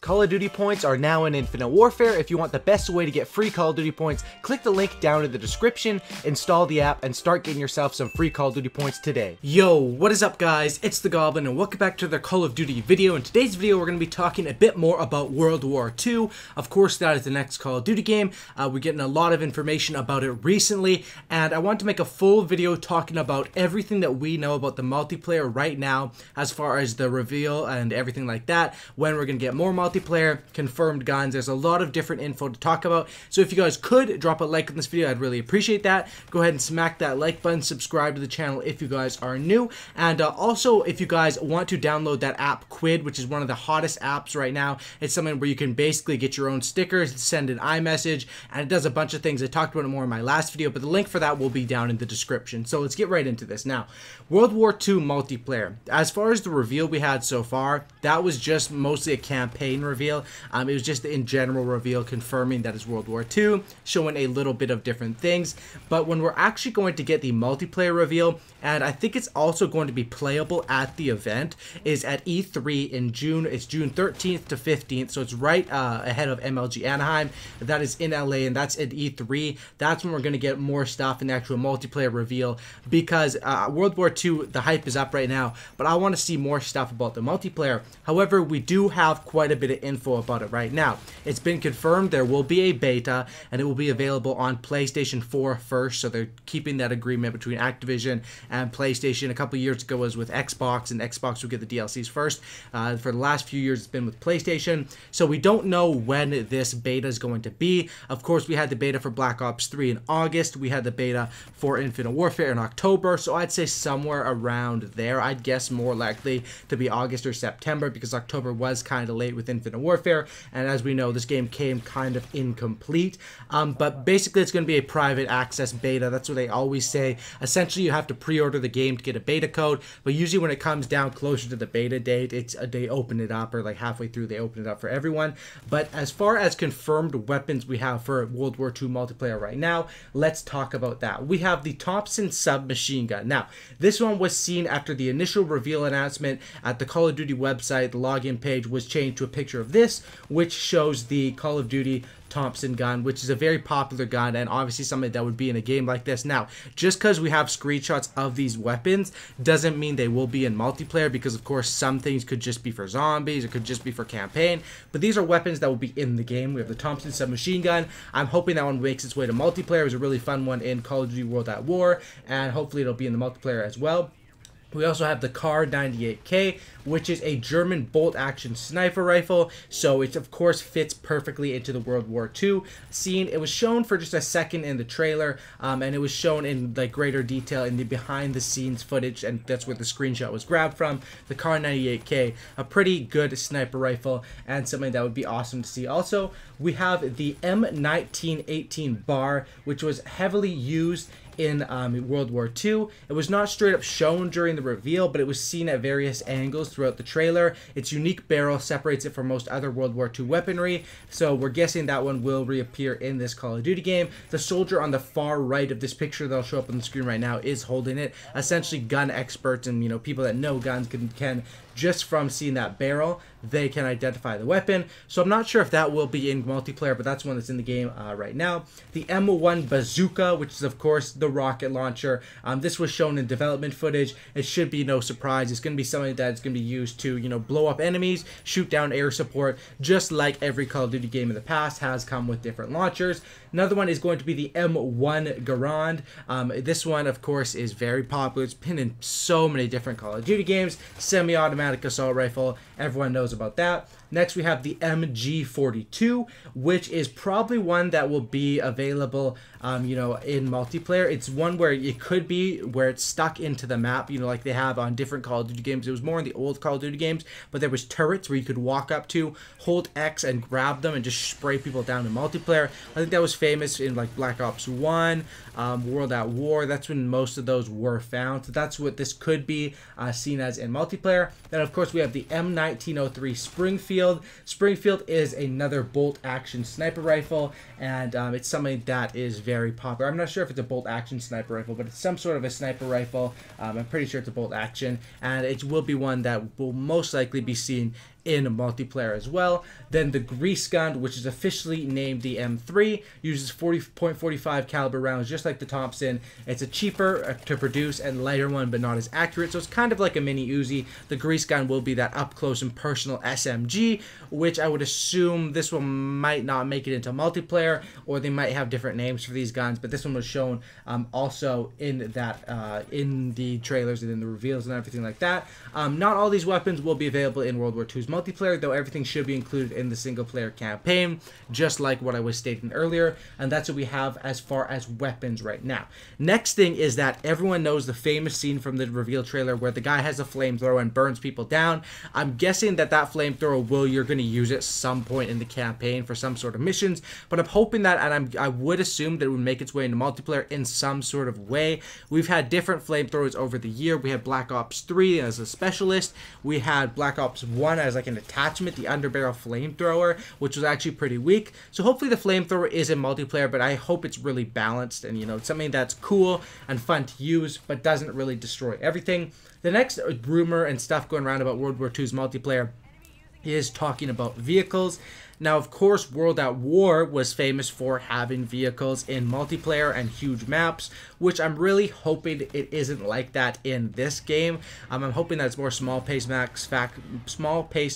Call of Duty points are now in Infinite Warfare. If you want the best way to get free Call of Duty points, click the link down in the description, install the app, and start getting yourself some free Call of Duty points today. Yo, what is up guys? It's the Goblin and welcome back to the Call of Duty video. In today's video, we're going to be talking a bit more about World War II. Of course, that is the next Call of Duty game. We're getting a lot of information about it recently, and I want to make a full video talking about everything that we know about the multiplayer right now, as far as the reveal and everything like that, when we're going to get more multiplayer, confirmed guns. There's a lot of different info to talk about, so if you guys could drop a like on this video, I'd really appreciate that. Go ahead and smack that like button, subscribe to the channel if you guys are new, and also if you guys want to download that app Quid, which is one of the hottest apps right now. It's something where you can basically get your own stickers, send an iMessage, and it does a bunch of things. I talked about it more in my last video, but the link for that will be down in the description. So let's get right into this. Now, World War II multiplayer. As far as the reveal we had so far, that was just mostly a campaign reveal. It was just in general reveal confirming that it's World War II, showing a little bit of different things. But when we're actually going to get the multiplayer reveal, and I think it's also going to be playable at the event, is at E3 in June. It's June 13th to 15th, so it's right ahead of MLG Anaheim. That is in LA, and that's at E3. That's when we're going to get more stuff in the actual multiplayer reveal, because World War II, the hype is up right now, but I want to see more stuff about the multiplayer. However, we do have quite a bit of info about it right now. It's been confirmed there will be a beta, and it will be available on PlayStation 4 first, so they're keeping that agreement between Activision and PlayStation. A couple years ago was with Xbox, and Xbox would get the DLCs first. For the last few years, it's been with PlayStation, so we don't know when this beta is going to be. Of course, we had the beta for Black Ops 3 in August. We had the beta for Infinite Warfare in October, so I'd say somewhere around there. I'd guess more likely to be August or September, because October was kind of late with Infinite Warfare, and as we know, this game came kind of incomplete. But basically, it's going to be a private access beta. That's what they always say. Essentially, you have to pre-order the game to get a beta code, but usually when it comes down closer to the beta date, they open it up, or like halfway through they open it up for everyone. But as far as confirmed weapons we have for World War II multiplayer right now, let's talk about that. We have the Thompson submachine gun. Now, this one was seen after the initial reveal announcement at the Call of Duty website. The login page was changed to a picture of this, which shows the Call of Duty Thompson gun, which is a very popular gun, and obviously something that would be in a game like this. Now, just because we have screenshots of these weapons doesn't mean they will be in multiplayer, because of course some things could just be for zombies, it could just be for campaign, but these are weapons that will be in the game. We have the Thompson submachine gun. I'm hoping that one makes its way to multiplayer. It was a really fun one in Call of Duty World at War, and hopefully it'll be in the multiplayer as well. We also have the COD WW2, which is a German bolt-action sniper rifle, so it of course fits perfectly into the World War II scene. It was shown for just a second in the trailer, and it was shown in like greater detail in the behind-the-scenes footage, and that's where the screenshot was grabbed from. The COD WW2, a pretty good sniper rifle, and something that would be awesome to see. Also, we have the M1918 bar, which was heavily used in World War II. It was not straight up shown during the reveal, but it was seen at various angles throughout the trailer. Its unique barrel separates it from most other World War II weaponry, so we're guessing that one will reappear in this Call of Duty game. The soldier on the far right of this picture that'll show up on the screen right now is holding it. Essentially, gun experts and people that know guns can just from seeing that barrel, they can identify the weapon. So I'm not sure if that will be in multiplayer, but that's one that's in the game right now. The M1 bazooka, which is of course the rocket launcher. This was shown in development footage. It should be no surprise. It's going to be something that's going to be used to, blow up enemies, shoot down air support, just like every Call of Duty game in the past has come with different launchers. Another one is going to be the M1 Garand. This one, of course, is very popular. It's been in so many different Call of Duty games. Semi-automatic assault rifle. Everyone knows about that. Next, we have the MG42, which is probably one that will be available, in multiplayer. It's one where it could be where it's stuck into the map, like they have on different Call of Duty games. It was more in the old Call of Duty games, but there was turrets where you could walk up to, hold X and grab them and just spray people down in multiplayer. I think that was famous in like Black Ops 1, World at War. That's when most of those were found. So that's what this could be seen as in multiplayer. Then of course we have the M1903 Springfield. Springfield is another bolt-action sniper rifle, and it's something that is very popular. I'm not sure if it's a bolt-action sniper rifle, but it's some sort of a sniper rifle. I'm pretty sure it's a bolt-action, and it will be one that will most likely be seen in multiplayer as well. Then the grease gun, which is officially named the M3, uses 40.45 caliber rounds just like the Thompson. It's a cheaper to produce and lighter one, but not as accurate, so it's kind of like a mini Uzi. The grease gun will be that up close and personal SMG, which I would assume this one might not make it into multiplayer, or they might have different names for these guns, but this one was shown also in that in the trailers and in the reveals and everything like that. Not all these weapons will be available in World War II's multiplayer, though everything should be included in the single player campaign, just like what I was stating earlier, and that's what we have as far as weapons right now. Next thing is that everyone knows the famous scene from the reveal trailer where the guy has a flamethrower and burns people down. I'm guessing that flamethrower you're going to use at some point in the campaign for some sort of missions, but I'm hoping that, and I would assume that it would make its way into multiplayer in some sort of way. We've had different flamethrowers over the year. We had Black Ops 3 as a specialist. We had Black Ops 1 as like an attachment, the underbarrel flamethrower, which was actually pretty weak. So hopefully the flamethrower is in multiplayer, but I hope it's really balanced and, you know, it's something that's cool and fun to use, but doesn't really destroy everything. The next rumor and stuff going around about World War II's multiplayer is talking about vehicles. Now, of course, World at War was famous for having vehicles in multiplayer and huge maps, which I'm really hoping it isn't like that in this game. I'm hoping that it's more small-paced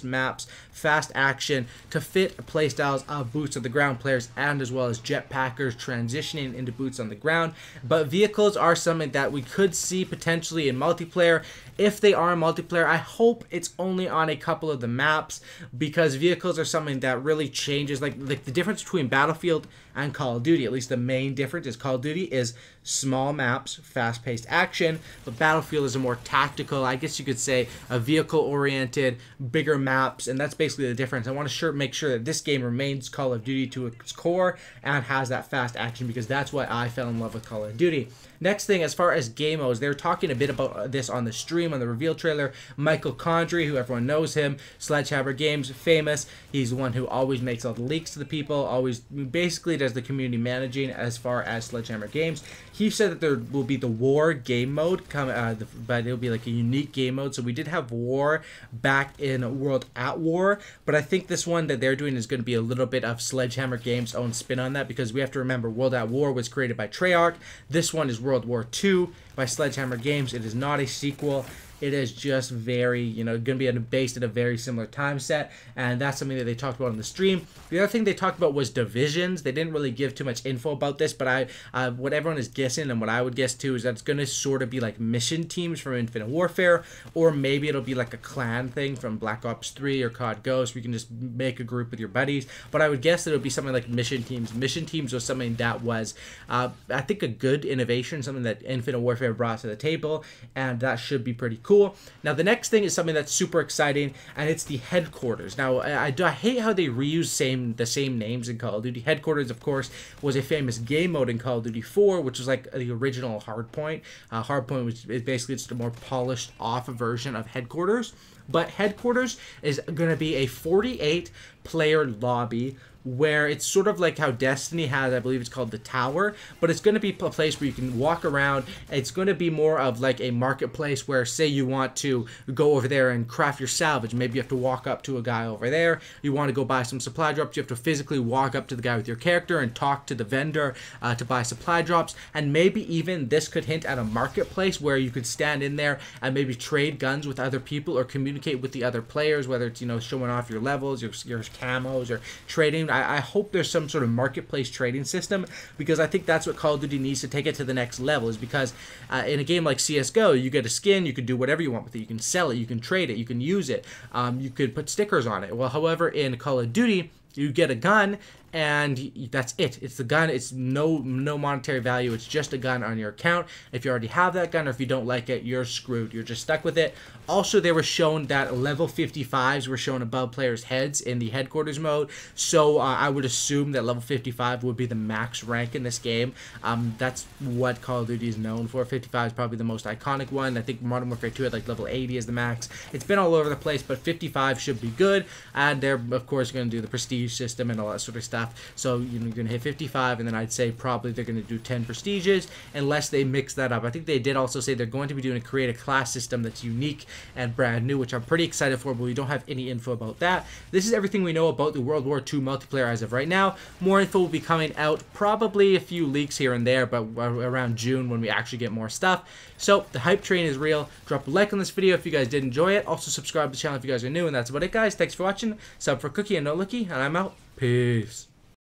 maps, fast action to fit playstyles of boots on the ground players and as well as jetpackers transitioning into boots on the ground. But vehicles are something that we could see potentially in multiplayer. If they are in multiplayer, I hope it's only on a couple of the maps, because vehicles are something that really changes, like the difference between Battlefield and Call of Duty. At least the main difference is Call of Duty is small maps, fast-paced action, but Battlefield is a more tactical, I guess you could say, a vehicle-oriented, bigger maps, and that's basically the difference. I want to make sure that this game remains Call of Duty to its core and has that fast action, because that's why I fell in love with Call of Duty. Next thing, as far as game modes, they were talking a bit about this on the stream, on the reveal trailer. Michael Condrey, who everyone knows him, Sledgehammer Games, famous. He's the one who always makes all the leaks to the people, always basically does the community managing as far as Sledgehammer Games. He said that there will be the War game mode, but it'll be like a unique game mode. So we did have War back in World at War, but I think this one that they're doing is going to be a little bit of Sledgehammer Games' own spin on that, because we have to remember World at War was created by Treyarch. This one is World War II by Sledgehammer Games. It is not a sequel. It is just very, you know, going to be based at a very similar time set, and that's something that they talked about on the stream. The other thing they talked about was divisions. They didn't really give too much info about this, but what everyone is guessing, and what I would guess too, is that it's going to sort of be like mission teams from Infinite Warfare, or maybe it'll be like a clan thing from Black Ops 3 or COD Ghost, where you can just make a group with your buddies. But I would guess that it would be something like mission teams. Mission teams was something that was, I think, a good innovation, something that Infinite Warfare brought to the table, and that should be pretty cool. Now, the next thing is something that's super exciting, and it's the headquarters. Now, I hate how they reuse the same names in Call of Duty. Headquarters, of course, was a famous game mode in Call of Duty 4, which was like the original Hardpoint. Hardpoint is basically just a more polished off version of Headquarters. But Headquarters is going to be a 48-player lobby, where it's sort of like how Destiny has, I believe it's called the Tower, but it's going to be a place where you can walk around. It's going to be more of like a marketplace where, say you want to go over there and craft your salvage. Maybe you have to walk up to a guy over there. You want to go buy some supply drops. You have to physically walk up to the guy with your character and talk to the vendor to buy supply drops. And maybe even this could hint at a marketplace where you could stand in there and maybe trade guns with other people or communicate with the other players, whether it's, you know, showing off your levels, your camos, or trading. I hope there's some sort of marketplace trading system, because I think that's what Call of Duty needs to take it to the next level, is because in a game like CSGO, you get a skin, you can do whatever you want with it. You can sell it, you can trade it, you can use it, you could put stickers on it. Well, however, in Call of Duty, you get a gun, and that's it. It's the gun. It's no monetary value. It's just a gun on your account. If you already have that gun, or if you don't like it, you're screwed. You're just stuck with it. Also, they were shown that level 55s were shown above players' heads in the headquarters mode. So I would assume that level 55 would be the max rank in this game. That's what Call of Duty is known for. 55 is probably the most iconic one. I think Modern Warfare 2 had like level 80 as the max. It's been all over the place, but 55 should be good. And they're, of course, going to do the prestige system and all that sort of stuff. half. So you're going to hit 55, and then I'd say probably they're going to do 10 prestiges unless they mix that up. I think they did also say they're going to be doing create a class system that's unique and brand new, which I'm pretty excited for, but we don't have any info about that. This is everything we know about the World War II multiplayer as of right now. More info will be coming out, probably a few leaks here and there, but around June when we actually get more stuff. So the hype train is real. Drop a like on this video if you guys did enjoy it. Also subscribe to the channel if you guys are new, and that's about it, guys. Thanks for watching. Sub for Cookie and No Lookie, and I'm out. Peace.